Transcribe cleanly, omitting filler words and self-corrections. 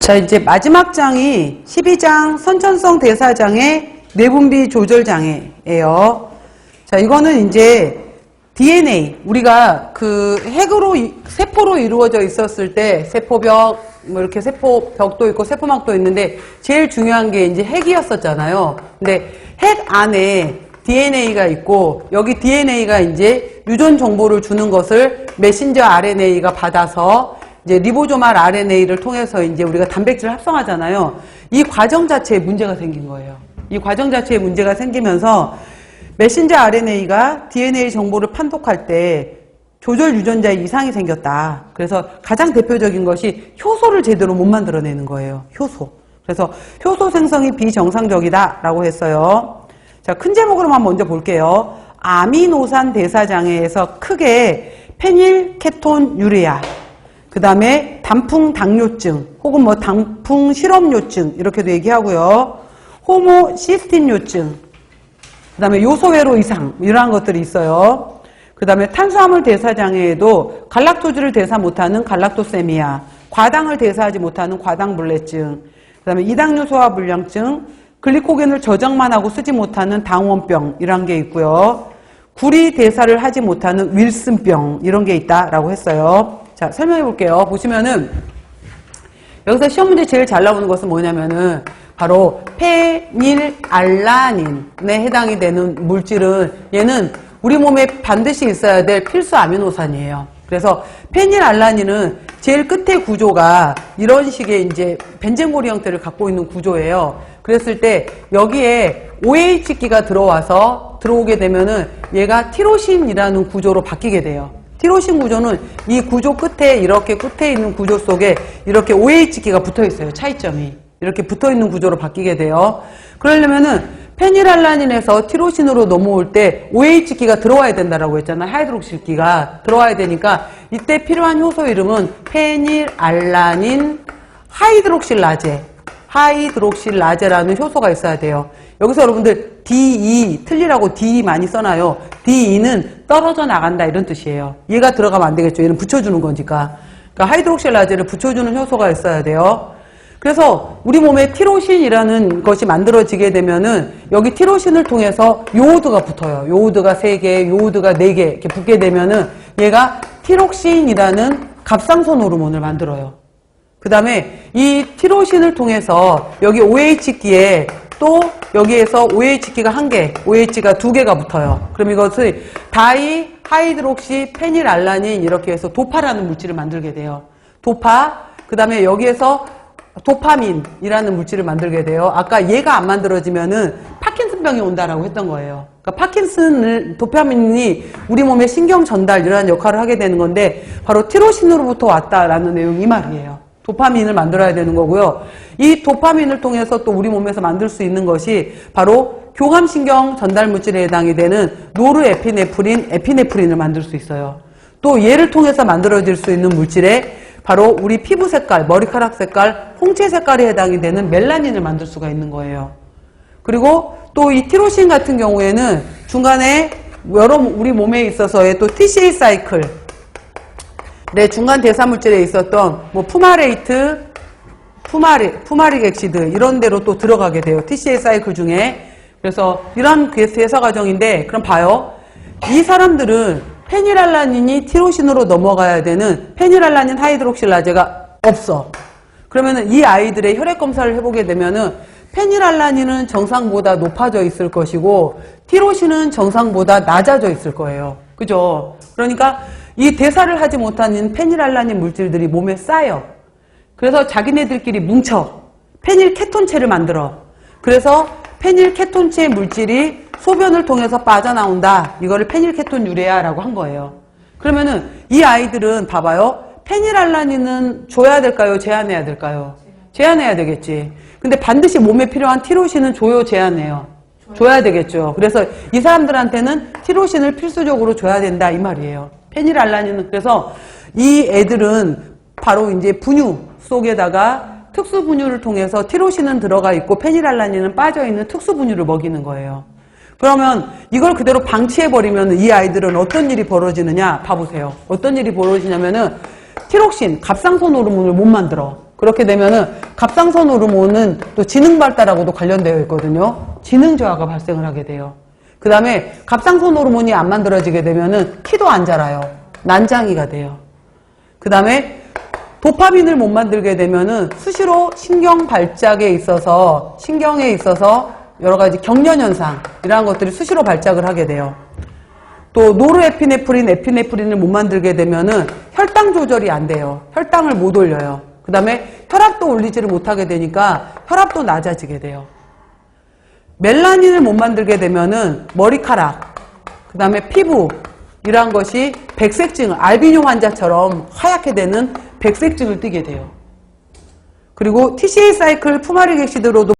자, 이제 마지막 장이 12장 선천성 대사장애 뇌분비 조절 장애예요. 자, 이거는 이제 DNA, 우리가 그 핵으로, 세포로 이루어져 있었을 때 세포벽, 뭐 이렇게 세포벽도 있고 세포막도 있는데 제일 중요한 게 이제 핵이었었잖아요. 근데 핵 안에 DNA가 있고 여기 DNA가 이제 유전 정보를 주는 것을 메신저 RNA가 받아서 이제 리보조말 RNA를 통해서 이제 우리가 단백질을 합성하잖아요. 이 과정 자체에 문제가 생긴 거예요. 이 과정 자체에 문제가 생기면서 메신저 RNA가 DNA 정보를 판독할 때 조절 유전자에 이상이 생겼다. 그래서 가장 대표적인 것이 효소를 제대로 못 만들어내는 거예요. 효소. 그래서 효소 생성이 비정상적이다 라고 했어요. 자, 큰 제목으로만 먼저 볼게요. 아미노산 대사장애에서 크게 페닐 케톤 유레아, 그 다음에 단풍 당뇨증 혹은 뭐 단풍 실험요증 이렇게도 얘기하고요. 호모시스틴요증, 그 다음에 요소회로 이상 이러한 것들이 있어요. 그 다음에 탄수화물 대사장애에도 갈락토즈를 대사 못하는 갈락토세미아, 과당을 대사하지 못하는 과당불내증, 그 다음에 이당류 소화 불량증, 글리코겐을 저장만 하고 쓰지 못하는 당원병 이런 게 있고요. 구리 대사를 하지 못하는 윌슨병 이런 게 있다라고 했어요. 자, 설명해 볼게요. 보시면은 여기서 시험 문제 제일 잘 나오는 것은 뭐냐면은 바로 페닐알라닌에 해당이 되는 물질은 얘는 우리 몸에 반드시 있어야 될 필수 아미노산이에요. 그래서 페닐알라닌은 제일 끝에 구조가 이런 식의 이제 벤젠고리 형태를 갖고 있는 구조예요. 그랬을 때 여기에 OH기가 들어오게 되면은 얘가 티로신이라는 구조로 바뀌게 돼요. 티로신 구조는 이 구조 끝에 이렇게 끝에 있는 구조 속에 이렇게 OH기가 붙어 있어요. 차이점이. 이렇게 붙어 있는 구조로 바뀌게 돼요. 그러려면은 페닐알라닌에서 티로신으로 넘어올 때 OH기가 들어와야 된다라고 했잖아요. 하이드록실기가 들어와야 되니까 이때 필요한 효소 이름은 페닐알라닌 하이드록실라제라는 효소가 있어야 돼요. 여기서 여러분들 DE 틀리라고 D 많이 써놔요. DE는 떨어져 나간다 이런 뜻이에요. 얘가 들어가면 안 되겠죠. 얘는 붙여주는 거니까. 그러니까 하이드록실라제를 붙여주는 효소가 있어야 돼요. 그래서 우리 몸에 티로신이라는 것이 만들어지게 되면은 여기 티로신을 통해서 요오드가 붙어요. 요오드가 3개, 요오드가 4개 이렇게 붙게 되면은 얘가 티록신이라는 갑상선 호르몬을 만들어요. 그 다음에 이 티로신을 통해서 여기 OH기에 또 여기에서 OH기가 1개, OH가 2개가 붙어요. 그럼 이것을 다이 하이드록시 페닐알라닌 이렇게 해서 도파라는 물질을 만들게 돼요. 도파, 그 다음에 여기에서 도파민이라는 물질을 만들게 돼요. 아까 얘가 안 만들어지면은 파킨슨병이 온다라고 했던 거예요. 그러니까 도파민이 우리 몸의 신경 전달 이러한 역할을 하게 되는 건데 바로 티로신으로부터 왔다라는 내용이 이 말이에요. 도파민을 만들어야 되는 거고요. 이 도파민을 통해서 또 우리 몸에서 만들 수 있는 것이 바로 교감신경 전달 물질에 해당이 되는 노르에피네프린, 에피네프린을 만들 수 있어요. 또 얘를 통해서 만들어질 수 있는 물질에 바로 우리 피부 색깔, 머리카락 색깔, 홍채 색깔에 해당이 되는 멜라닌을 만들 수가 있는 거예요. 그리고 또 이 티로신 같은 경우에는 중간에 우리 몸에 있어서의 또 TCA 사이클, 중간 대사물질에 있었던 뭐 푸마레이트, 푸마릭 엑시드 이런 데로 또 들어가게 돼요. TCA 사이클 중에. 그래서 이런 대사 과정인데 그럼 봐요. 이 사람들은 페닐알라닌이 티로신으로 넘어가야 되는 페닐알라닌 하이드록실라제가 없어. 그러면은 이 아이들의 혈액 검사를 해보게 되면은 페닐알라닌은 정상보다 높아져 있을 것이고 티로신은 정상보다 낮아져 있을 거예요. 그죠? 그러니까 이 대사를 하지 못하는 페닐알라닌 물질들이 몸에 쌓여. 그래서 자기네들끼리 뭉쳐 페닐 케톤체를 만들어. 그래서 페닐 케톤체 물질이 소변을 통해서 빠져나온다. 이거를 페닐 케톤 유레아라고 한 거예요. 그러면은 이 아이들은 봐봐요. 페닐알라닌은 줘야 될까요? 제한해야 될까요? 제한해야 되겠지. 근데 반드시 몸에 필요한 티로신은 줘요, 제한해요? 줘야 되겠죠. 그래서 이 사람들한테는 티로신을 필수적으로 줘야 된다 이 말이에요. 페닐알라닌은 그래서 이 애들은 바로 이제 분유 속에다가 특수 분유를 통해서 티로신은 들어가 있고 페닐알라닌은 빠져 있는 특수 분유를 먹이는 거예요. 그러면 이걸 그대로 방치해버리면 이 아이들은 어떤 일이 벌어지느냐 봐보세요. 어떤 일이 벌어지냐면은 티록신, 갑상선 호르몬을 못 만들어. 그렇게 되면은 갑상선 호르몬은 또 지능 발달하고도 관련되어 있거든요. 지능 저하가 발생을 하게 돼요. 그 다음에 갑상선 호르몬이 안 만들어지게 되면은 키도 안 자라요. 난장이가 돼요. 그 다음에 도파민을 못 만들게 되면은 수시로 신경 발작에 있어서 신경에 있어서 여러 가지 경련 현상 이러한 것들이 수시로 발작을 하게 돼요. 또 노르에피네프린, 에피네프린을 못 만들게 되면은 혈당 조절이 안 돼요. 혈당을 못 올려요. 그 다음에 혈압도 올리지를 못하게 되니까 혈압도 낮아지게 돼요. 멜라닌을 못 만들게 되면은 머리카락, 그 다음에 피부 이러한 것이 백색증, 알비뇨 환자처럼 하얗게 되는 백색증을 띠게 돼요. 그리고 TCA 사이클 푸마릭 액시드로도